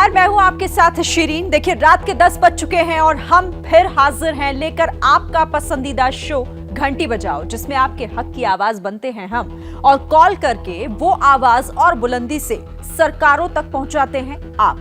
नमस्कार, मैं हूं आपके साथ शिरीन। देखिए, रात के 10 बज चुके हैं और हम फिर हाजिर हैं लेकर आपका पसंदीदा शो घंटी बजाओ, जिसमें आपके हक की आवाज बनते हैं हम और कॉल करके वो आवाज और बुलंदी से सरकारों तक पहुंचाते हैं आप।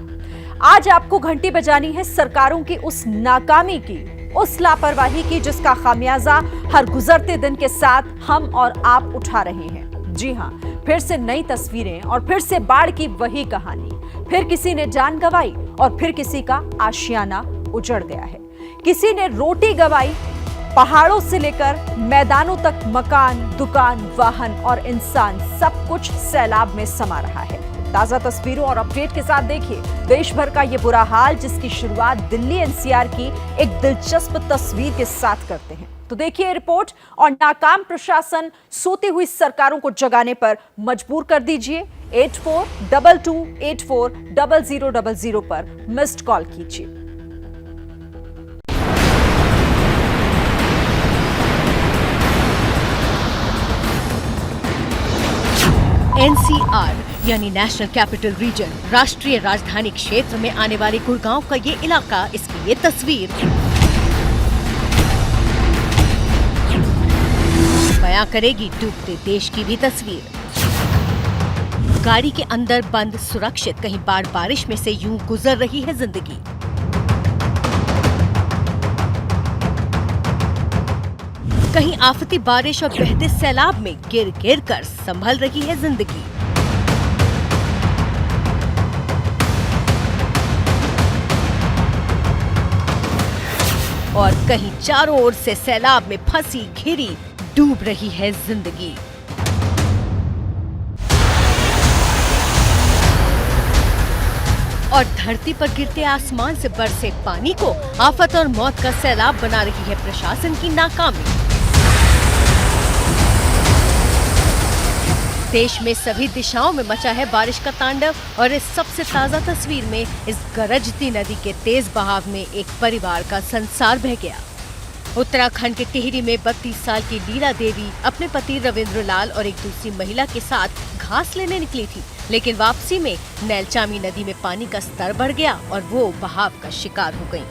आज आपको घंटी बजानी है सरकारों की उस नाकामी की, उस लापरवाही की, जिसका खामियाजा हर गुजरते दिन के साथ हम और आप उठा रहे हैं। जी हां, फिर से नई तस्वीरें और फिर से बाढ़ की वही कहानी। फिर किसी ने जान गंवाई और फिर किसी का आशियाना उजड़ गया है। किसी ने रोटी गंवाई, पहाड़ों से लेकर मैदानों तक मकान, दुकान, वाहन और इंसान, सब कुछ सैलाब में समा रहा है। ताजा तस्वीरों और अपडेट के साथ देखिए देश भर का ये बुरा हाल, जिसकी शुरुआत दिल्ली एनसीआर की एक दिलचस्प तस्वीर के साथ करते हैं। तो देखिए रिपोर्ट, और नाकाम प्रशासन सोती हुई सरकारों को जगाने पर मजबूर कर दीजिए। 8422840000 पर मिस्ड कॉल कीजिए। एनसीआर यानी नेशनल कैपिटल रीजन, राष्ट्रीय राजधानी क्षेत्र में आने वाले गुड़गांव का ये इलाका, इसकी ये तस्वीर बयां करेगी डूबते देश की भी तस्वीर। गाड़ी के अंदर बंद, सुरक्षित, कहीं बाढ़ बारिश में से यूं गुजर रही है जिंदगी। कहीं आफती बारिश और बहते सैलाब में गिर गिर कर संभल रही है जिंदगी। और कहीं चारों ओर से सैलाब में फंसी घिरी डूब रही है जिंदगी। और धरती पर गिरते आसमान से बरसे पानी को आफत और मौत का सैलाब बना रही है प्रशासन की नाकामी। देश में सभी दिशाओं में मचा है बारिश का तांडव, और इस सबसे ताजा तस्वीर में इस गरजती नदी के तेज बहाव में एक परिवार का संसार बह गया। उत्तराखंड के टिहरी में 32 साल की लीला देवी अपने पति रविंद्र लाल और एक दूसरी महिला के साथ घास लेने निकली थी, लेकिन वापसी में नैलचामी नदी में पानी का स्तर बढ़ गया और वो बहाव का शिकार हो गयी।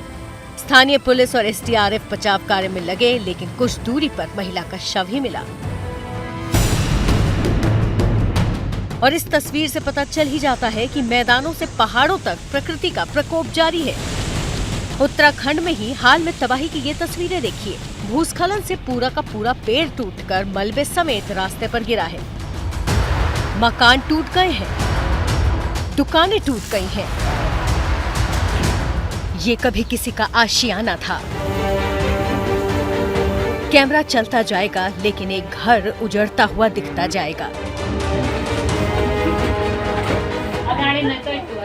स्थानीय पुलिस और एसडीआरएफ बचाव कार्य में लगे, लेकिन कुछ दूरी पर महिला का शव ही मिला। और इस तस्वीर से पता चल ही जाता है कि मैदानों से पहाड़ों तक प्रकृति का प्रकोप जारी है। उत्तराखंड में ही हाल में तबाही की ये तस्वीरें देखिए। भूस्खलन से पूरा का पूरा पेड़ टूटकर मलबे समेत रास्ते पर गिरा है। मकान टूट गए हैं, दुकानें टूट गई हैं। ये कभी किसी का आशियाना था। कैमरा चलता जाएगा, लेकिन एक घर उजड़ता हुआ दिखता जाएगा।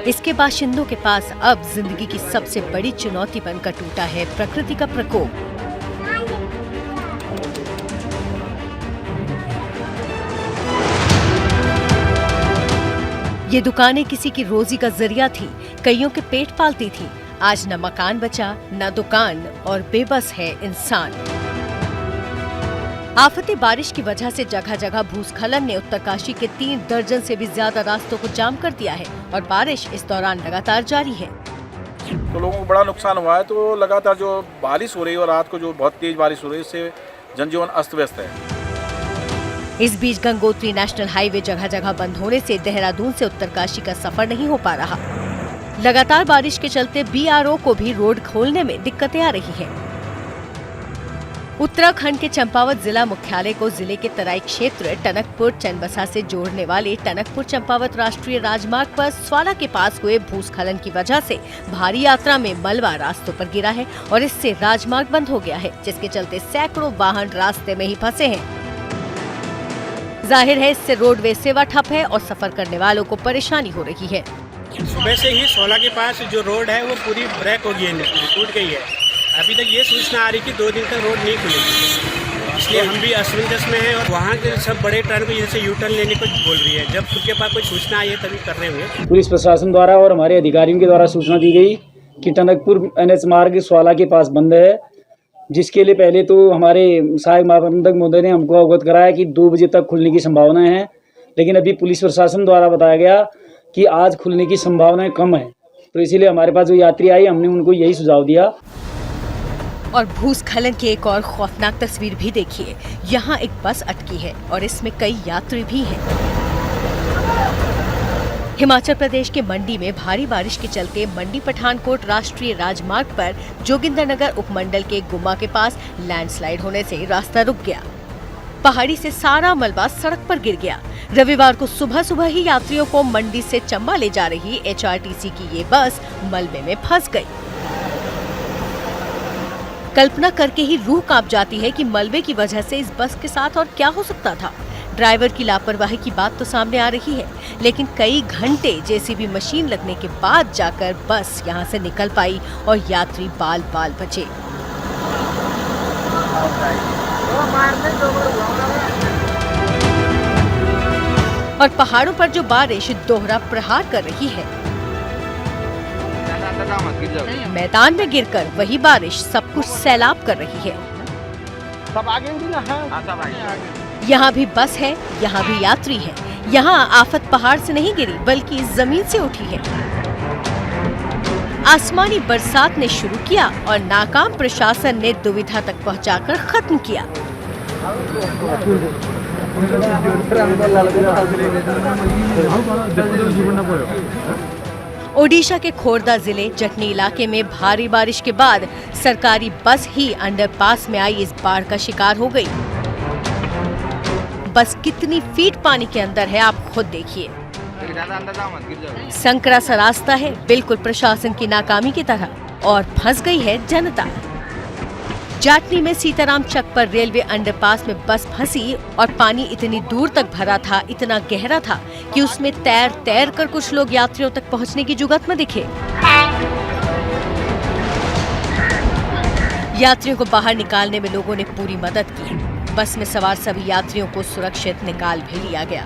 इसके बाशिंदों के पास अब जिंदगी की सबसे बड़ी चुनौती बनकर टूटा है प्रकृति का प्रकोप। ये दुकानें किसी की रोजी का जरिया थी, कईयों के पेट पालती थी। आज न मकान बचा, न दुकान, और बेबस है इंसान। आफती बारिश की वजह से जगह जगह भूस्खलन ने उत्तरकाशी के 3 दर्जन से भी ज्यादा रास्तों को जाम कर दिया है, और बारिश इस दौरान लगातार जारी है। तो लोगों को बड़ा नुकसान हुआ है। तो लगातार जो बारिश हो रही है और रात को जो बहुत तेज बारिश हो रही है, इससे जनजीवन अस्त व्यस्त है। इस बीच गंगोत्री नेशनल हाईवे जगह जगह बंद होने से देहरादून से उत्तरकाशी का सफर नहीं हो पा रहा। लगातार बारिश के चलते बीआरओ को भी रोड खोलने में दिक्कतें आ रही हैं। उत्तराखंड के चंपावत जिला मुख्यालय को जिले के तराई क्षेत्र टनकपुर चंदबसा से जोड़ने वाले टनकपुर चंपावत राष्ट्रीय राजमार्ग पर स्वाला के पास हुए भूस्खलन की वजह से भारी यात्रा में मलबा रास्तों पर गिरा है, और इससे राजमार्ग बंद हो गया है, जिसके चलते सैकड़ों वाहन रास्ते में ही फंसे हैं। जाहिर है इससे रोडवे सेवा ठप है और सफर करने वालों को परेशानी हो रही है। सुबह से ही सोला के पास जो रोड है वो पूरी ब्रेक हो गई है, टूट गई है। अभी तक ये सूचना आ रही कि 2 दिन तक रोड नहीं खुलेगी, इसलिए हम भी असमंजस में हैं। और वहाँ के सब बड़े ट्रक को जैसे यू टर्न लेने को बोल रही है। जब खुद के पास कोई सूचना आई है तभी कर रहे हुए। पुलिस प्रशासन द्वारा और हमारे अधिकारियों के द्वारा सूचना दी गई कि टनकपुर NH मार्ग स्वाला के पास बंद है, जिसके लिए पहले तो हमारे सहायक महाप्रबंधक महोदय ने हमको अवगत कराया कि 2 बजे तक खुलने की संभावना है, लेकिन अभी पुलिस प्रशासन द्वारा बताया गया कि आज खुलने की संभावनाएं कम है। तो इसीलिए हमारे पास जो यात्री आई हमने उनको यही सुझाव दिया। और भूस्खलन की एक और खौफनाक तस्वीर भी देखिए। यहाँ एक बस अटकी है और इसमें कई यात्री भी हैं। हिमाचल प्रदेश के मंडी में भारी बारिश के चलते मंडी पठानकोट राष्ट्रीय राजमार्ग पर जोगिंद्रनगर उपमंडल के गुम्मा के पास लैंडस्लाइड होने से रास्ता रुक गया। पहाड़ी से सारा मलबा सड़क पर गिर गया। रविवार को सुबह सुबह ही यात्रियों को मंडी से चंबा ले जा रही HRTC की ये बस मलबे में फंस गई। कल्पना करके ही रूह कांप जाती है कि मलबे की वजह से इस बस के साथ और क्या हो सकता था। ड्राइवर की लापरवाही की बात तो सामने आ रही है, लेकिन कई घंटे JCB मशीन लगने के बाद जाकर बस यहां से निकल पाई और यात्री बाल बाल बचे। और पहाड़ों पर जो बारिश दोहरा प्रहार कर रही है, मैदान में गिरकर वही बारिश सब कुछ सैलाब कर रही है। यहाँ भी बस है, यहाँ भी यात्री है। यहाँ आफत पहाड़ से नहीं गिरी बल्कि जमीन से उठी है। आसमानी बरसात ने शुरू किया और नाकाम प्रशासन ने दुविधा तक पहुंचाकर खत्म किया। ओडिशा के खोर्दा जिले जटनी इलाके में भारी बारिश के बाद सरकारी बस ही अंडरपास में आई इस बाढ़ का शिकार हो गई। बस कितनी फीट पानी के अंदर है आप खुद देखिए। संकरा सा रास्ता है, बिल्कुल प्रशासन की नाकामी की तरह, और फंस गई है जनता। जाटनी में सीताराम चक पर रेलवे अंडरपास में बस फंसी और पानी इतनी दूर तक भरा था, इतना गहरा था कि उसमें तैर तैर कर कुछ लोग यात्रियों तक पहुंचने की जुगत में दिखे। यात्रियों को बाहर निकालने में लोगों ने पूरी मदद की। बस में सवार सभी यात्रियों को सुरक्षित निकाल भी लिया गया।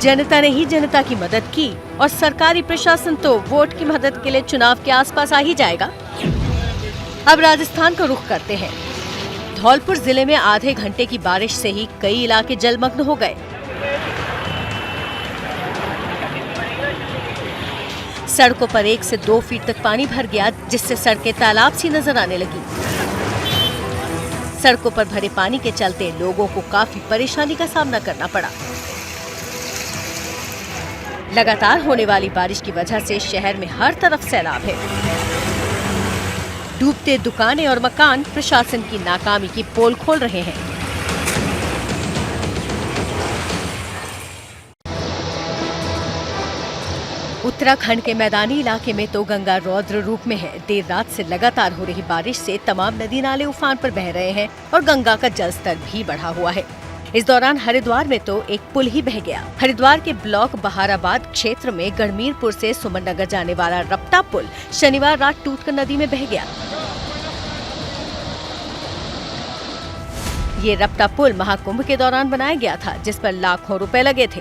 जनता ने ही जनता की मदद की और सरकारी प्रशासन तो वोट की मदद के लिए चुनाव के आसपास आ ही जाएगा। अब राजस्थान को रुख करते हैं। धौलपुर जिले में आधे घंटे की बारिश से ही कई इलाके जलमग्न हो गए। सड़कों पर 1 से 2 फीट तक पानी भर गया, जिससे सड़कें तालाब सी नजर आने लगी। सड़कों पर भरे पानी के चलते लोगों को काफी परेशानी का सामना करना पड़ा। लगातार होने वाली बारिश की वजह से शहर में हर तरफ सैलाब है। डूबते दुकानें और मकान प्रशासन की नाकामी की पोल खोल रहे हैं। उत्तराखंड के मैदानी इलाके में तो गंगा रौद्र रूप में है। देर रात से लगातार हो रही बारिश से तमाम नदी नाले उफान पर बह रहे हैं और गंगा का जलस्तर भी बढ़ा हुआ है। इस दौरान हरिद्वार में तो एक पुल ही बह गया। हरिद्वार के ब्लॉक बहाराबाद क्षेत्र में गढ़मीरपुर से सुमननगर जाने वाला रपटा पुल शनिवार रात टूटकर नदी में बह गया। ये रपटा पुल महाकुंभ के दौरान बनाया गया था, जिस पर लाखों रुपए लगे थे।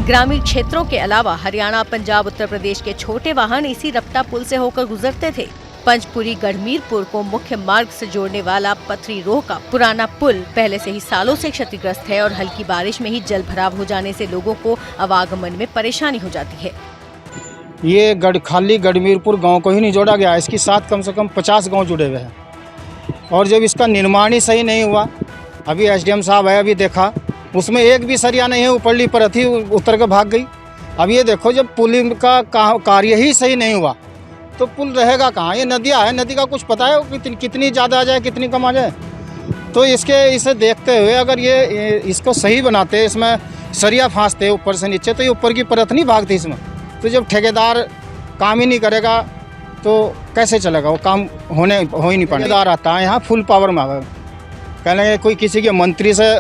ग्रामीण क्षेत्रों के अलावा हरियाणा, पंजाब, उत्तर प्रदेश के छोटे वाहन इसी रपटा पुल से होकर गुजरते थे। पंचपुरी गढ़मीरपुर को मुख्य मार्ग से जोड़ने वाला पथरी रोह का पुराना पुल पहले से ही सालों से क्षतिग्रस्त है और हल्की बारिश में ही जल भराव हो जाने से लोगों को आवागमन में परेशानी हो जाती है। ये खाली गढ़मीरपुर गांव को ही नहीं जोड़ा गया, इसके साथ कम से कम 50 गांव जुड़े हुए हैं। और जब इसका निर्माण ही सही नहीं हुआ, अभी SDM साहब है, अभी देखा उसमें एक भी सरिया नहीं है, ऊपरली परत ही उतर कर भाग गई। अब ये देखो, जब पुल का कार्य ही सही नहीं हुआ तो पुल रहेगा कहाँ? ये नदियाँ है, नदी का कुछ पता है कितनी ज़्यादा आ जाए कितनी कम आ जाए? तो इसे देखते हुए अगर ये इसको सही बनाते, इसमें सरिया फांसते ऊपर से नीचे, तो ये ऊपर की परत नहीं भागती इसमें। तो जब ठेकेदार काम ही नहीं करेगा तो कैसे चलेगा? वो काम हो ही नहीं पाएगा। ठेकेदार आता है यहाँ फुल पावर में, कहने कोई किसी के मंत्री से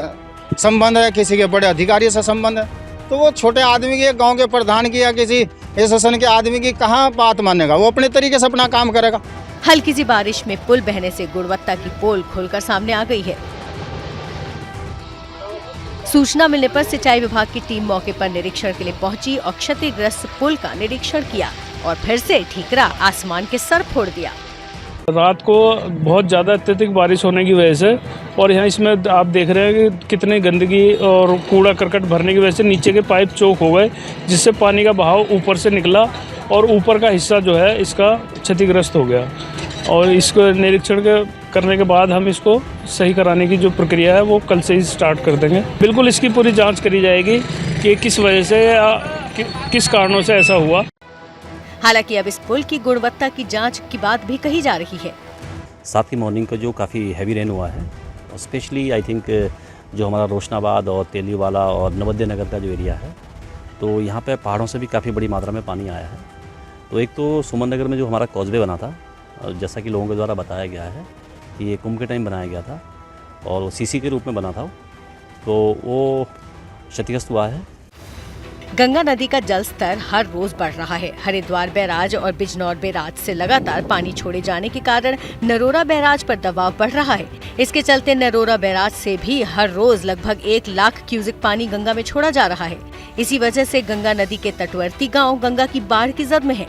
संबंध है, किसी के बड़े अधिकारी से संबंध है, तो वो छोटे आदमी की, गांव के प्रधान की या किसी एसोसिएशन के आदमी की कहाँ बात मानेगा? वो अपने तरीके से अपना काम करेगा। हल्की सी बारिश में पुल बहने से गुणवत्ता की पोल खुलकर सामने आ गई है। सूचना मिलने पर सिंचाई विभाग की टीम मौके पर निरीक्षण के लिए पहुंची और क्षतिग्रस्त पुल का निरीक्षण किया और फिर से ठीकरा आसमान के सर फोड़ दिया। रात को बहुत ज़्यादा अत्यधिक बारिश होने की वजह से और यहाँ इसमें आप देख रहे हैं कि कितनी गंदगी और कूड़ा करकट भरने की वजह से नीचे के पाइप चौक हो गए, जिससे पानी का बहाव ऊपर से निकला और ऊपर का हिस्सा जो है इसका क्षतिग्रस्त हो गया। और इसको निरीक्षण करने के बाद हम इसको सही कराने की जो प्रक्रिया है वो कल से ही स्टार्ट कर देंगे। बिल्कुल इसकी पूरी जाँच करी जाएगी कि किस वजह से या किस कारणों से ऐसा हुआ। हालांकि अब इस पुल की गुणवत्ता की जांच की बात भी कही जा रही है। 7 की मॉर्निंग को जो काफ़ी हैवी रेन हुआ है, स्पेशली आई थिंक जो हमारा रोशनाबाद और तेलीवाला और नवोदय नगर का जो एरिया है, तो यहाँ पे पहाड़ों से भी काफ़ी बड़ी मात्रा में पानी आया है। तो एक तो सुमन नगर में जो हमारा कॉजवे बना था, जैसा कि लोगों के द्वारा बताया गया है कि ये कुंभ के टाइम बनाया गया था और वो सीसी के रूप में बना था, तो वो क्षतिग्रस्त हुआ है। गंगा नदी का जल स्तर हर रोज बढ़ रहा है। हरिद्वार बैराज और बिजनौर बैराज से लगातार पानी छोड़े जाने के कारण नरोरा बैराज पर दबाव बढ़ रहा है। इसके चलते नरोरा बैराज से भी हर रोज लगभग 1 लाख क्यूसेक पानी गंगा में छोड़ा जा रहा है। इसी वजह से गंगा नदी के तटवर्ती गांव गंगा की बाढ़ की जद में है।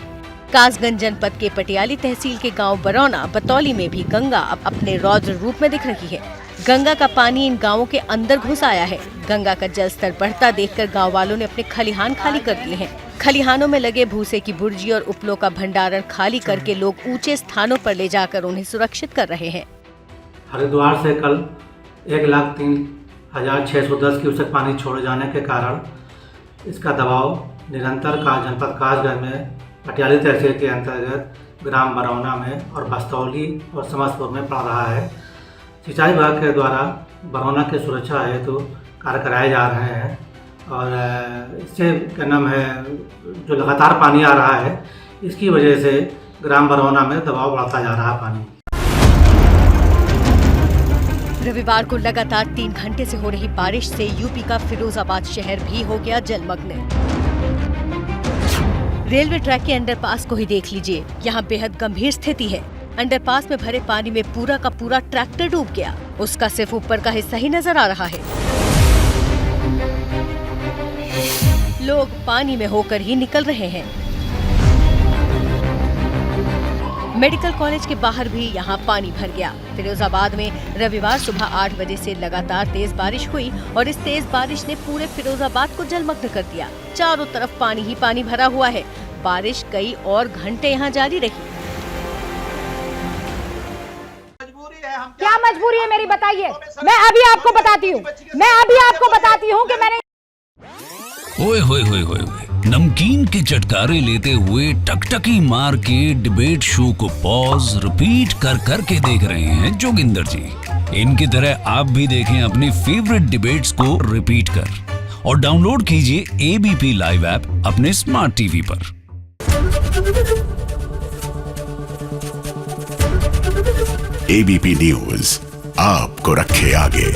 कासगंज जनपद के पटियाली तहसील के गांव बरौना बतौली में भी गंगा अब अपने रौद्र रूप में दिख रही है। गंगा का पानी इन गांवों के अंदर घुस आया है। गंगा का जल स्तर बढ़ता देखकर गांव वालों ने अपने खलिहान खाली कर दिए हैं। खलिहानों में लगे भूसे की बुर्जी और उपलों का भंडारण खाली करके लोग ऊंचे स्थानों पर ले जाकर उन्हें सुरक्षित कर रहे हैं। हरिद्वार से कल 1,03,610 क्यूसेक पानी छोड़े जाने के कारण इसका दबाव निरंतर जनपद कासगंज में पटियाली तहसील के अंतर्गत ग्राम बरौना में और बस्तौली और समस्तपुर में पड़ रहा है। सिंचाई विभाग के द्वारा बरौना की सुरक्षा हेतु कार्य कराए जा रहे हैं और इससे क्या नाम है, जो लगातार पानी आ रहा है इसकी वजह से ग्राम बरौना में दबाव बढ़ता जा रहा है पानी। रविवार को लगातार 3 घंटे से हो रही बारिश से यूपी का फिरोजाबाद शहर भी हो गया जलमग्न। रेलवे ट्रैक के अंडरपास को ही देख लीजिए, यहाँ बेहद गंभीर स्थिति है। अंडरपास में भरे पानी में पूरा का पूरा ट्रैक्टर डूब गया, उसका सिर्फ ऊपर का हिस्सा ही नजर आ रहा है। लोग पानी में होकर ही निकल रहे हैं। मेडिकल कॉलेज के बाहर भी यहाँ पानी भर गया। फिरोजाबाद में रविवार सुबह 8 बजे से लगातार तेज बारिश हुई और इस तेज बारिश ने पूरे फिरोजाबाद को जलमग्न कर दिया। चारों तरफ पानी ही पानी भरा हुआ है। बारिश कई और घंटे यहाँ जारी रही। क्या मजबूरी है मेरी, बताइए। मैं अभी आपको बताती हूँ कि मैंने ओए होए होए होए नमकीन के चटकारे लेते हुए टकटकी मार के डिबेट शो को पॉज रिपीट कर करके देख रहे हैं जोगिंदर जी। इनकी तरह आप भी देखें अपनी फेवरेट डिबेट्स को रिपीट कर और डाउनलोड कीजिए एबीपी लाइव ऐप अपने स्मार्ट टीवी पर। एबीपी न्यूज आपको रखे आगे।